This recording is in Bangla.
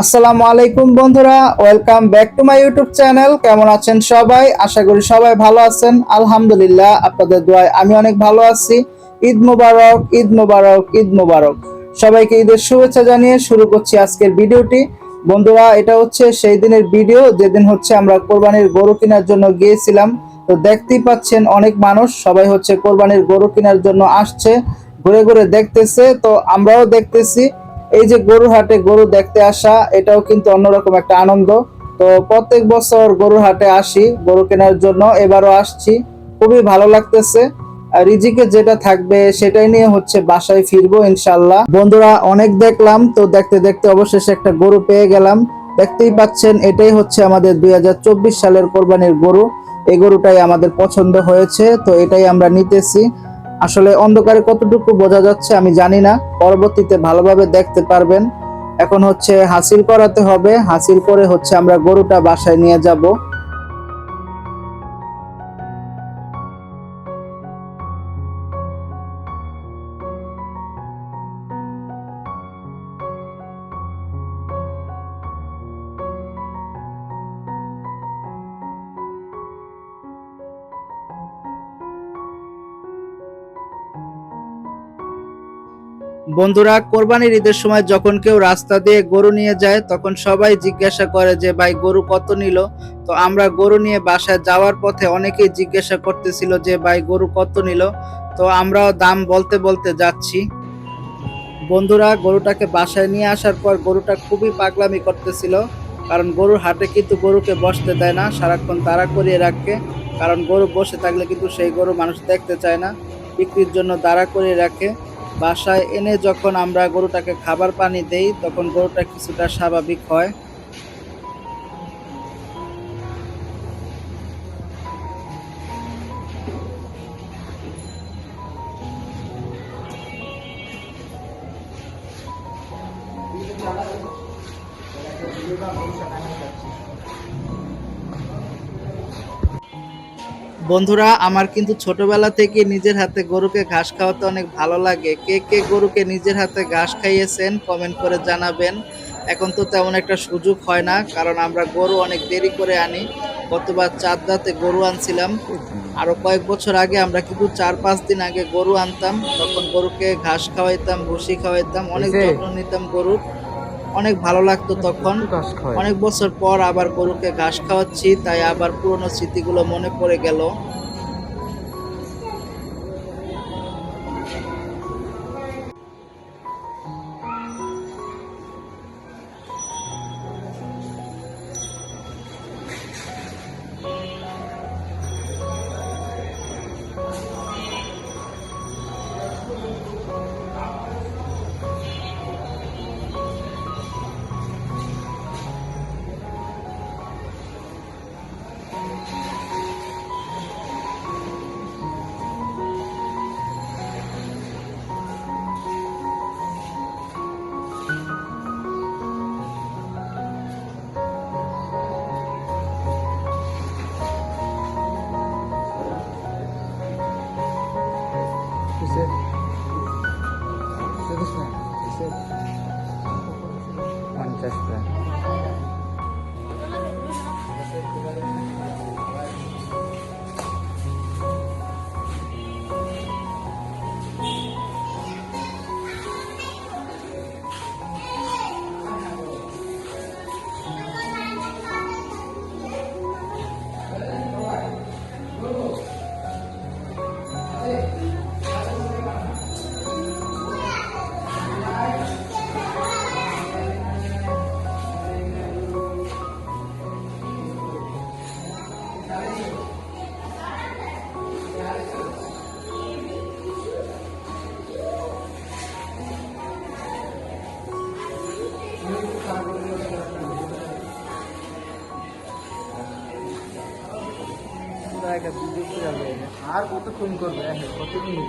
আসসালামু আলাইকুম বন্ধুরা, welcome back to my YouTube channel. কেমন আছেন সবাই? আশা করি সবাই ভালো আছেন। আলহামদুলিল্লাহ, আপনাদের দোয়ায় আমি অনেক ভালো আছি। ঈদ মোবারক, ঈদ মোবারক, ঈদ মোবারক। সবাইকে ঈদের শুভেচ্ছা জানিয়ে শুরু করছি আজকের ভিডিওটি। বন্ধুরা, এটা হচ্ছে সেই দিনের ভিডিও যেদিন হচ্ছে আমরা কোরবানির গরু কেনার জন্য গিয়েছিলাম। তো দেখতেই পাচ্ছেন অনেক মানুষ সবাই হচ্ছে কোরবানির গরু কেনার জন্য আসছে, ঘুরে ঘুরে দেখতেছে। তো আমরাও দেখতেছি। এই যে গরুর হাটে গরু দেখতে আসা, এটাও কিন্তু অন্যরকম একটা আনন্দ। তো প্রত্যেক বছর গরুর হাটে আসি গরু কেনার জন্য, এবারও আসছি, খুবই ভালো লাগতেছে। আর রিজিকে যেটা থাকবে সেটাই নিয়ে হচ্ছে বাসায় ফিরবো ইনশাল্লাহ। বন্ধুরা, অনেক দেখলাম, তো দেখতে দেখতে অবশেষে একটা গরু পেয়ে গেলাম। দেখতেই পাচ্ছেন এটাই হচ্ছে আমাদের 2024 সালের কোরবানির গরু। এই গরুটাই আমাদের পছন্দ হয়েছে, তো এটাই আমরা নিতেছি। আসলে অন্ধকারে কতটুকু বোঝা যাচ্ছে আমি জানি না, পরবর্তীতে ভালোভাবে দেখতে পারবেন। এখন হচ্ছে হাসিল করাতে হবে, হাসিল করে হচ্ছে আমরা গরুটা বাসায় নিয়ে যাব। বন্ধুরা, কোরবানির ঈদের সময় যখন কেউ রাস্তা দিয়ে গরু নিয়ে যায় তখন সবাই জিজ্ঞাসা করে যে ভাই গরু কত নিল। তো আমরা গরু নিয়ে বাসায় যাওয়ার পথে অনেকেই জিজ্ঞাসা করতেছিল যে ভাই গরু কত নিল। তো আমরাও দাম বলতে বলতে যাচ্ছি। বন্ধুরা, গরুটাকে বাসায় নিয়ে আসার পর গরুটা খুবই পাগলামি করতেছিল। কারণ গরুর হাটে কিন্তু গরুকে বসতে দেয় না, সারাক্ষণ তাড়া করিয়ে রাখে। কারণ গরু বসে থাকলে কিন্তু সেই গরু মানুষ দেখতে চায় না, বিক্রির জন্য দাঁড়া করিয়ে রাখে। বাসায় এনে যখন আমরা গরুটাকে খাবার পানি দেই তখন গরুটা কিছুটা স্বাভাবিক হয়। বন্ধুরা, আমার কিন্তু ছোটবেলা থেকে নিজের হাতে গরুকে ঘাস খাওয়াতে অনেক ভালো লাগে। কে কে গরুকে নিজের হাতে ঘাস খাইয়েছেন কমেন্ট করে জানাবেন। এখন তো তেমন একটা সুযোগ হয় না, কারণ আমরা গরু অনেক দেরি করে আনি। গতবার চাঁদ রাতে গরু আনছিলাম। আরো কয়েক বছর আগে আমরা কিন্তু 4-5 দিন আগে গরু আনতাম, তখন গরুকে ঘাস খাওয়াইতাম, ভুসি খাওয়াইতাম, অনেক যত্ন নিতাম গরুর। অনেক ভালো লাগতো তখন। অনেক বছর পর আবার গরুকে ঘাস খাওয়াচ্ছি, তাই আবার পুরনো স্মৃতিগুলো মনে পড়ে গেল। আর কতক্ষণ করবে? কত মিনিট?